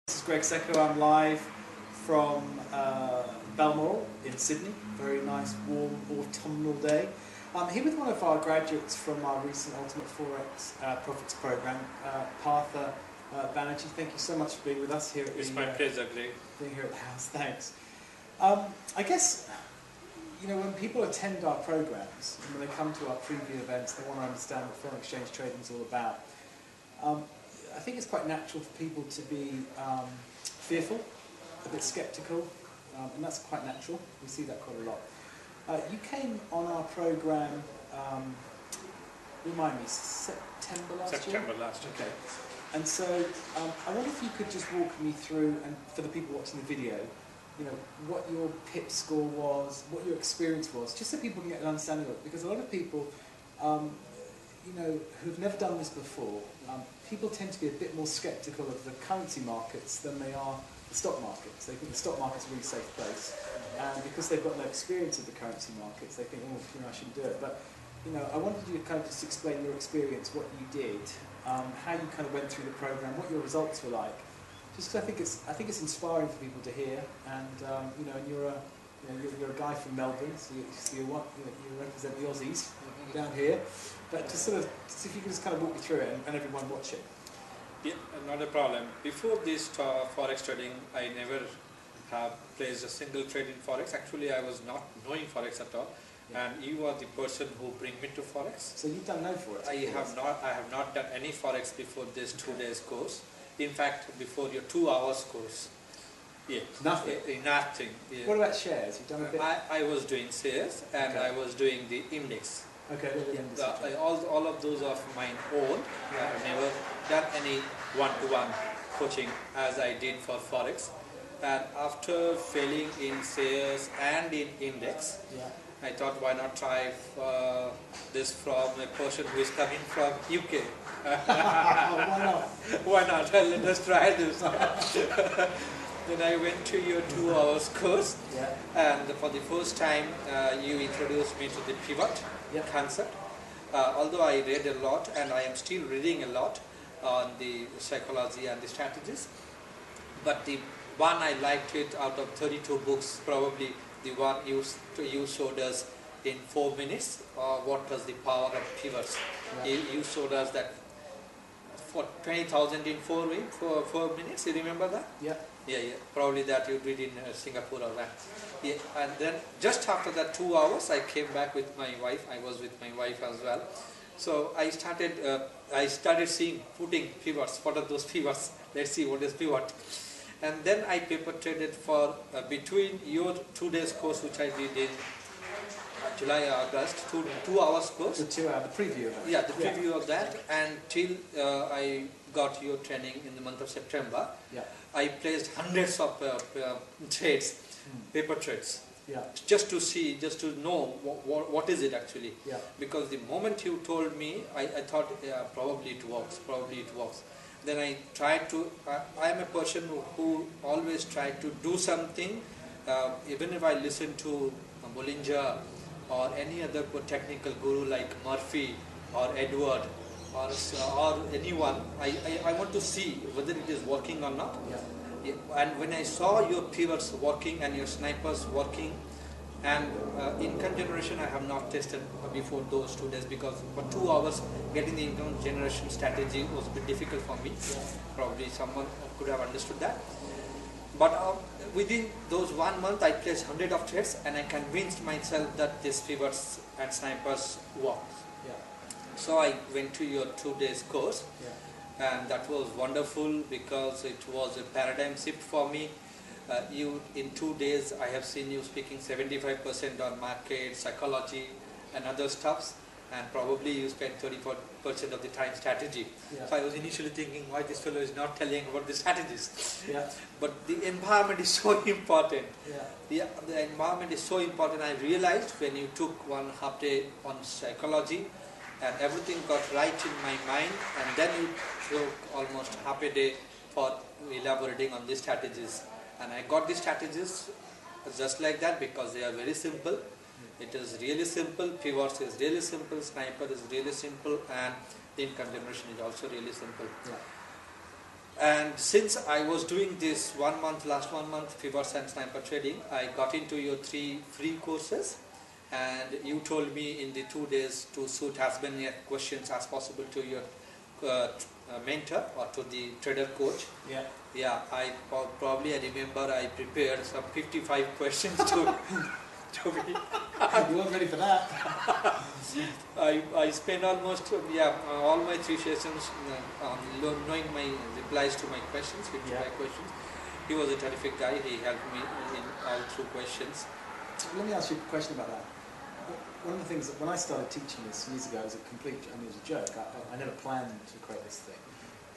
This is Greg Secco. I'm live from Balmoral in Sydney. Very nice, warm, autumnal day. I'm here with one of our graduates from our recent Ultimate Forex Profits program, Partha. Banerjee, thank you so much for being with us here. It's my pleasure, Greg. Being here at the house, thanks. I guess, you know, when people attend our programs, and when they come to our preview events, they want to understand what foreign exchange trading is all about. I think it's quite natural for people to be fearful, a bit sceptical, and that's quite natural. We see that quite a lot. You came on our program, remind me, September last year? September last year. Okay. And so I wonder if you could just walk me through, and for the people watching the video, you know, what your PIP score was, what your experience was, just so people can get an understanding of it. Because a lot of people, you know, who've never done this before, people tend to be a bit more sceptical of the currency markets than they are the stock markets. They think the stock market's a really safe place, and because they've got no experience of the currency markets, they think, oh, you know, I shouldn't do it. But you know, I wanted you to kind of just explain your experience, what you did, how you kind of went through the program, what your results were like. Just because I think it's inspiring for people to hear, and you know, and you're a guy from Melbourne, so you represent the Aussies down here. But just sort of, if you could just kind of walk me through it and everyone watch it. Yeah, not a problem. Before this forex trading, I never have placed a single trade in forex. Actually, I was not knowing forex at all. Yeah. And you are the person who bring me to forex. So you've done no forex? I have not done any forex before this 2 days course. In fact, before your 2 hours course. Yeah. Nothing? Nothing. Yeah. What about shares? You've done a bit? I was doing shares, and okay. I was doing the index. Okay, all of those are mine own. I have never done any one-to-one coaching as I did for forex. And after failing in shares and in index, I thought, why not try this from a person who is coming from UK? Why not? Why not? Let us try this. Then I went to your 2 hours course, and for the first time you introduced me to the pivot concept. Although I read a lot, and I am still reading a lot on the psychology and the strategies, but the one I liked it out of 32 books, probably the one you showed us in 4 minutes, what was the power of pivots. You showed us that for 20,000 in 4 minutes, you remember that? Yeah. Probably that you did in Singapore or that. Yeah. And then just after that 2 hours, I came back with my wife. I was with my wife as well. So I started seeing, putting pivots. What are those pivots? Let's see what is pivot. And then I paper traded for between your 2 days course, which I did in July, August, 2 hours course. The 2 hour, the preview of that. Yeah, the preview of that, and till I got your training in the month of September. I placed hundreds of trades, paper trades, just to see, just to know what is it actually. Because the moment you told me, I thought, probably it works. Then I tried to, I am a person who always tried to do something, even if I listen to Bollinger or any other technical guru like Murphy or Edward or anyone, I want to see whether it is working or not. And when I saw your pivots working and your snipers working, and income generation I have not tested before those 2 days, because for 2 hours getting the income generation strategy was a bit difficult for me. Probably someone could have understood that. But within those 1 month I placed hundreds of trades, and I convinced myself that these pivots and snipers work. So I went to your 2 days course, and that was wonderful because it was a paradigm shift for me. In 2 days I have seen you speaking 75% on market, psychology and other stuffs, and probably you spent 34% of the time strategy. So I was initially thinking, why this fellow is not telling about the strategies. But the environment is so important. The environment is so important. I realized when you took 1.5 day on psychology, and everything got right in my mind, and then you took almost half a day for elaborating on the strategies. And I got the strategies just like that because they are very simple. It is really simple, pivots is really simple, sniper is really simple, and the income generation is also really simple. And since I was doing this last 1 month pivot and sniper trading, I got into your 3 free courses, and you told me in the 2 days to shoot as many questions as possible to your mentor or to the trader coach. Yeah. Yeah, I remember I prepared some 55 questions to me. You weren't ready for that. I spent almost all my 3 sessions on knowing my replies to my questions, 55 questions. He was a terrific guy. He helped me in all through questions. Let me ask you a question about that. One of the things that when I started teaching this years ago, it was a joke. I never planned to create this thing.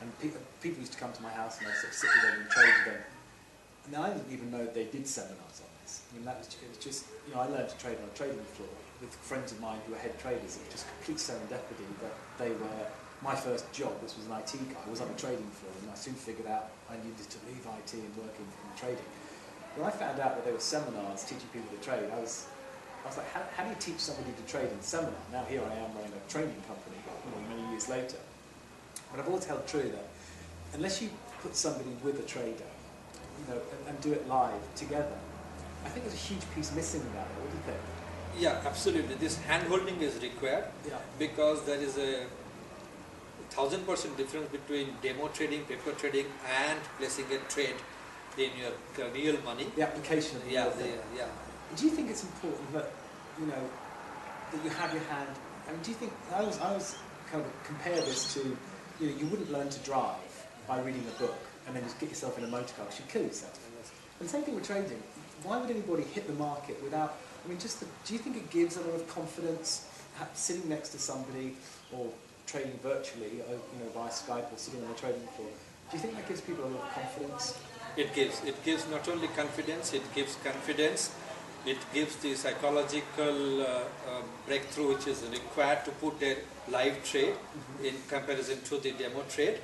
And people used to come to my house and I'd sort of sit with them and trade with them. And I didn't even know they did seminars on this. I mean, it was just, I learned to trade on a trading floor with friends of mine who were head traders. It was just complete serendipity that they were, my first job, this was an IT guy, was on a trading floor, and I soon figured out I needed to leave IT and work in trading. When I found out that there were seminars teaching people to trade, I was like, how do you teach somebody to trade in a seminar? Now here I am running a training company, many years later. But I've always held true that unless you put somebody with a trader, and do it live together, I think there's a huge piece missing about it. What do you think? Yeah, absolutely. This hand-holding is required because there is a 1000% difference between demo trading, paper trading, and placing a trade in your real money. The application of the yeah. Do you think it's important that that you have your hand? I mean, do you think I was kind of compare this to you wouldn't learn to drive by reading a book and then just get yourself in a motor car because you'd kill yourself. And same thing with trading. Why would anybody hit the market without? I mean, do you think it gives a lot of confidence sitting next to somebody or trading virtually, via Skype or sitting on a trading floor? Do you think that gives people a lot of confidence? It gives not only confidence, it gives confidence. It gives the psychological breakthrough which is required to put a live trade in comparison to the demo trade.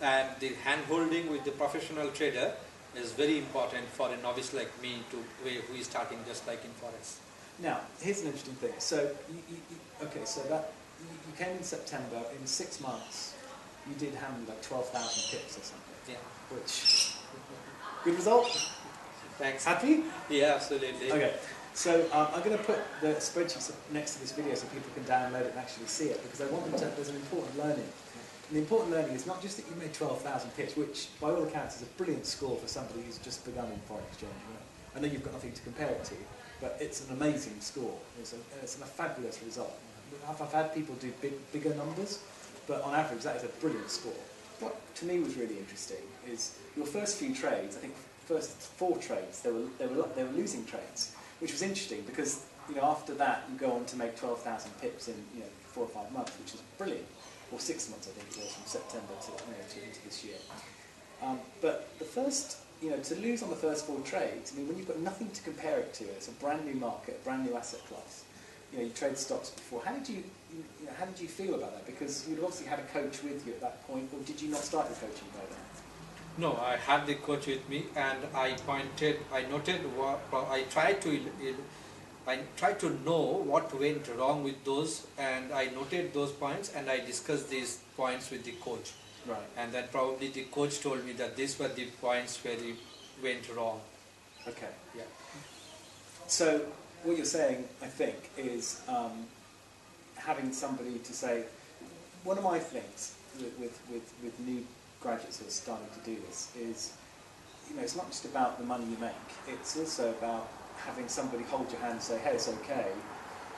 And the hand-holding with the professional trader is very important for a novice like me who is starting just like in Forex. Now, here's an interesting thing. So, you came in September. In 6 months, you did handle like 12,000 pips or something. Yeah. Which, good result? Thanks. Happy? Yeah, absolutely. Okay. So I'm going to put the spreadsheets next to this video so people can download it and actually see it, because I want them to, there's an important learning. And the important learning is not just that you made 12,000 pips, which by all accounts is a brilliant score for somebody who's just begun in foreign exchange. I know you've got nothing to compare it to, but it's an amazing score. It's a fabulous result. I've had people do bigger numbers, but on average that is a brilliant score. What to me was really interesting is your first few trades. I think first 4 trades they were losing trades, which was interesting because after that you go on to make 12,000 pips in 4 or 5 months, which is brilliant, or 6 months I think it was, from September to into this year. But the first, to lose on the first 4 trades, I mean, when you've got nothing to compare it to, it's a brand new market, a brand new asset class. You trade stocks before. How did you feel about that? Because you'd obviously had a coach with you at that point, or did you not start your coaching by then? No, I had the coach with me, and I noted I tried to know what went wrong with those, and I noted those points, and I discussed these points with the coach. Right. And then probably the coach told me that these were the points where it went wrong. Okay. Yeah. So what you're saying, I think, is having somebody to say, one of my things with new graduates who are starting to do this is, it's not just about the money you make, it's also about having somebody hold your hand and say, hey, it's okay,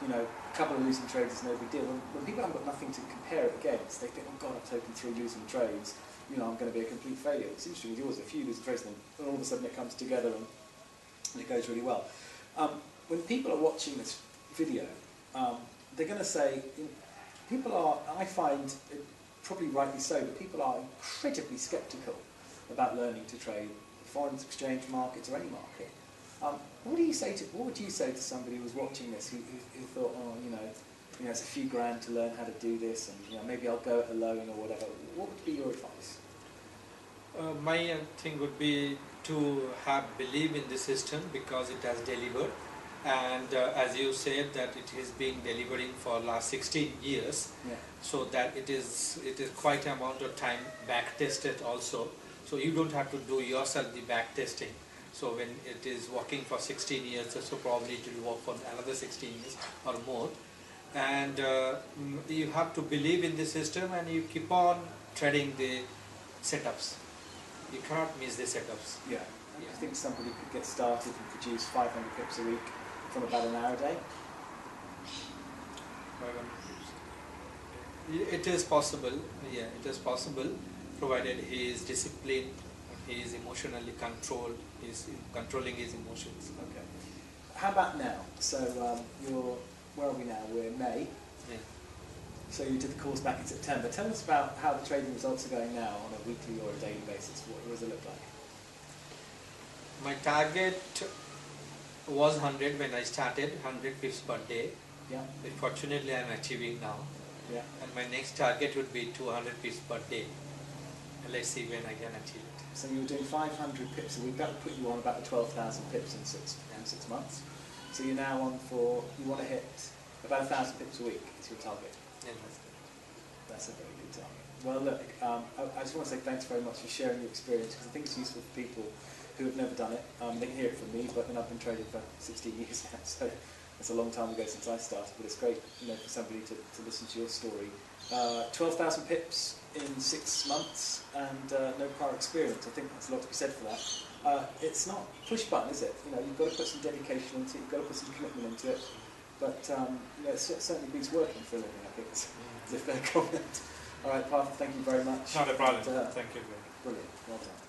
a couple of losing trades is no big deal. When people haven't got nothing to compare it against, they think, oh God, I've taken 3 losing trades, I'm going to be a complete failure. It's interesting with yours, a few losing trades, and then all of a sudden it comes together and it goes really well. When people are watching this video, they're going to say, people are, I find, probably rightly so, but people are incredibly sceptical about learning to trade the foreign exchange markets or any market. What would you say to somebody who was watching this who thought, it's a few grand to learn how to do this, and maybe I'll go it alone or whatever? What would be your advice? My thing would be to believe in the system because it has delivered, and as you said that it is being delivering for last 16 years, so that it is quite an amount of time back tested also. So you don't have to do yourself the back testing. So when it is working for 16 years, so probably it will work for another 16 years or more. And you have to believe in the system, and you keep on threading the setups. You cannot miss the setups. Yeah. I think somebody could get started and produce 500 pips a week from about an hour a day. 500 pips. It is possible. Yeah, it is possible, provided he is disciplined, he is emotionally controlled, he is controlling his emotions. Okay. How about now? So where are we now? We're in May. Yeah. So you did the course back in September. Tell us about how the trading results are going now on a weekly or a daily basis. What does it look like? My target was 100 when I started, 100 pips per day. Yeah. But fortunately, I am achieving now. Yeah. And my next target would be 200 pips per day. And let's see when I can achieve it. So you were doing 500 pips a week. That would put you on about the 12,000 pips in six months. So you're now on for, you want to hit about 1,000 pips a week is your target. Yeah, that's a very good target. Well, look, I just want to say thanks very much for sharing your experience, because I think it's useful for people who have never done it. They can hear it from me, but I've been trading for 16 years now, so it's a long time ago since I started. But it's great, for somebody to listen to your story. 12,000 pips in 6 months and no prior experience. I think that's a lot to be said for that. It's not push button, is it? You've got to put some dedication into it. You've got to put some commitment into it. But it certainly beats working for a living. I think it's a fair comment. All right, Partha, thank you very much. Not a problem. And, thank you. Brilliant. Well done.